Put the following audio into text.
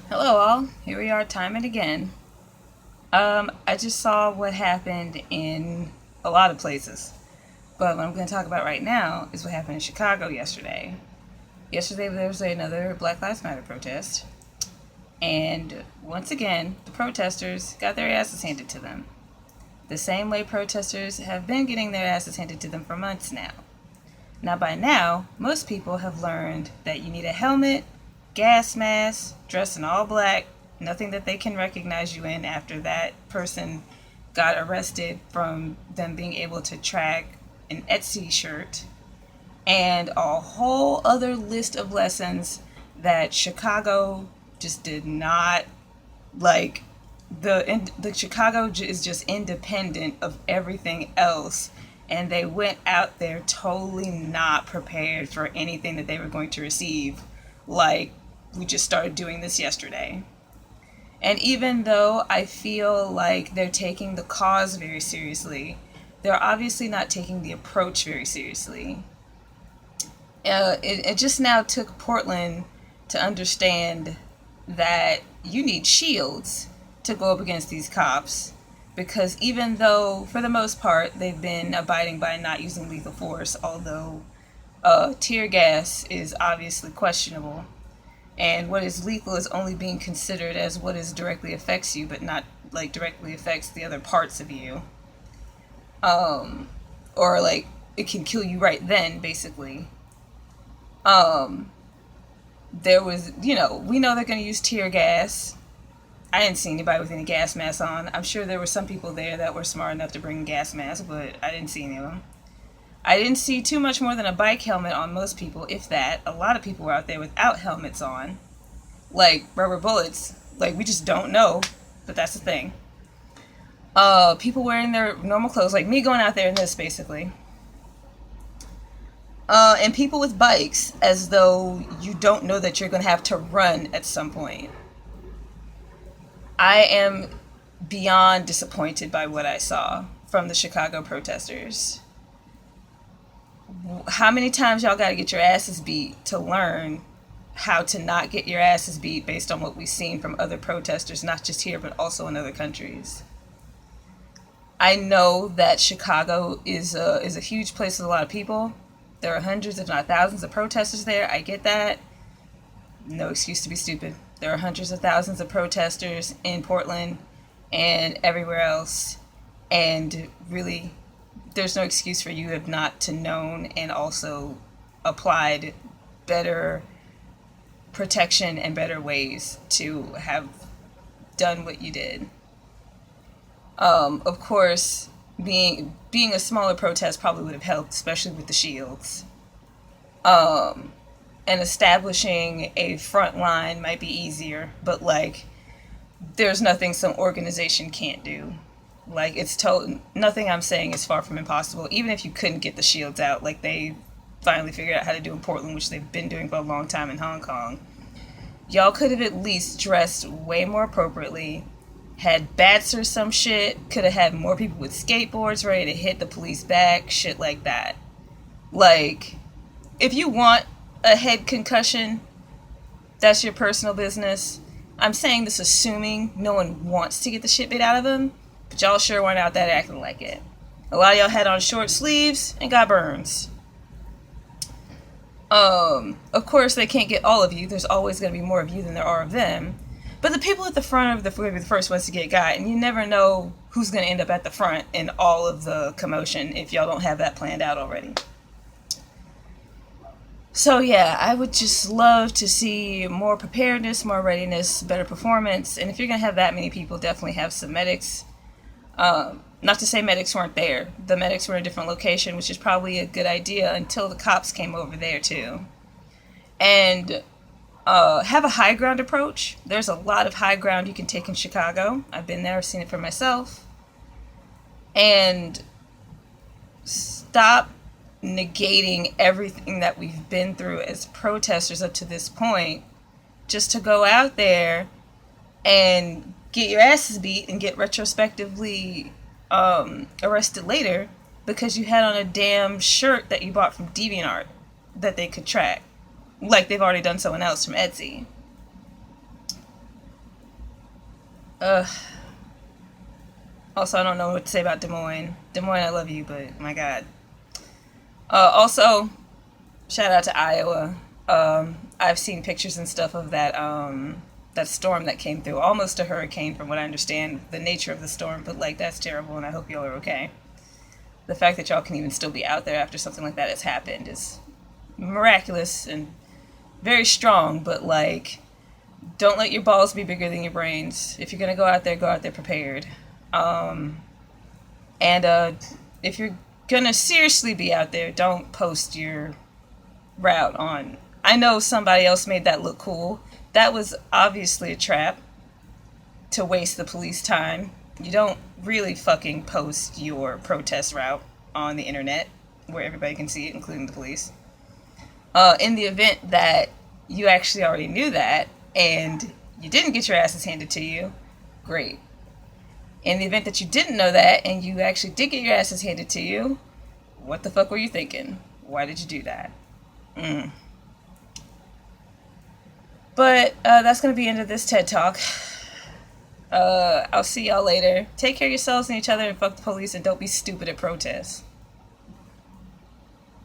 Hello, all. Here we are, time and again. I just saw what happened in a lot of places, but what I'm going to talk about right now is what happened in Chicago yesterday. Yesterday, there was another Black Lives Matter protest, and once again, the protesters got their asses handed to them. The same way protesters have been getting their asses handed to them for months now. Now, by now, most people have learned that you need a helmet, gas mask, dress in all black, nothing that they can recognize you in after that person got arrested from them being able to track an Etsy shirt, and a whole other list of lessons that Chicago just did not like. The Chicago is just independent of everything else, and they went out there totally not prepared for anything that they were going to receive. Like, we just started doing this yesterday. And even though I feel like they're taking the cause very seriously, they're obviously not taking the approach very seriously. It just now took Portland to understand that you need shields to go up against these cops, because even though for the most part they've been abiding by not using lethal force, although tear gas is obviously questionable, and what is lethal is only being considered as what is directly affects you, but not like directly affects the other parts of you, or like it can kill you right then, basically. Um, there was, we know they're going to use tear gas. I didn't see anybody with any gas masks on. I'm sure there were some people there that were smart enough to bring gas masks, but I didn't see any of them. I didn't see too much more than a bike helmet on most people, if that. A lot of people were out there without helmets on. Like rubber bullets. Like, we just don't know, but that's the thing. People wearing their normal clothes, like me going out there in this, basically. And people with bikes, as though you don't know that you're going to have to run at some point. I am beyond disappointed by what I saw from the Chicago protesters. How many times y'all got to get your asses beat to learn how to not get your asses beat based on what we've seen from other protesters, not just here, but also in other countries? I know that Chicago is a huge place with a lot of people. There are hundreds, if not thousands, of protesters there. I get that. No excuse to be stupid. There are hundreds of thousands of protesters in Portland and everywhere else. And really, there's no excuse for you if not to known and also applied better protection and better ways to have done what you did. Of course, being a smaller protest probably would have helped, especially with the shields. And establishing a front line might be easier, but like, there's nothing some organization can't do. Like, nothing I'm saying is far from impossible. Even if you couldn't get the shields out, like they finally figured out how to do in Portland, which they've been doing for a long time in Hong Kong, y'all could have at least dressed way more appropriately, had bats or some shit, could have had more people with skateboards ready to hit the police back, shit like that. Like, if you want a head concussion, that's your personal business. I'm saying this assuming no one wants to get the shit bit out of them, but y'all sure weren't out there acting like it. A lot of y'all had on short sleeves and got burns. Of course, they can't get all of you. There's always going to be more of you than there are of them. But the people at the front are the first ones to get got, and you never know who's going to end up at the front in all of the commotion if y'all don't have that planned out already. So yeah, I would just love to see more preparedness, more readiness, better performance, and if you're going to have that many people, definitely have some medics. Not to say medics weren't there. The medics were in a different location, which is probably a good idea until the cops came over there too. And have a high ground approach. There's a lot of high ground you can take in Chicago. I've been there, I've seen it for myself. And stop negating everything that we've been through as protesters up to this point just to go out there and get your asses beat and get retrospectively arrested later because you had on a damn shirt that you bought from DeviantArt that they could track, like they've already done someone else from Etsy. Uh, Also, I don't know what to say about Des Moines. Des Moines, I love you, but my God. Also, shout out to Iowa. I've seen pictures and stuff of that storm that came through, almost a hurricane, from what I understand the nature of the storm. But like, that's terrible, and I hope y'all are okay. The fact that y'all can even still be out there after something like that has happened is miraculous and very strong. But like, don't let your balls be bigger than your brains. If you're gonna go out there prepared. And if you're gonna seriously be out there, don't post your route on. I know somebody else made that look cool. That was obviously a trap to waste the police time. You don't really fucking post your protest route on the internet where everybody can see it, including the police. In the event that you actually already knew that and you didn't get your asses handed to you, great. In the event that you didn't know that and you actually did get your asses handed to you, what the fuck were you thinking? Why did you do that? But that's going to be the end of this TED Talk. I'll see y'all later. Take care of yourselves and each other and fuck the police and don't be stupid at protests.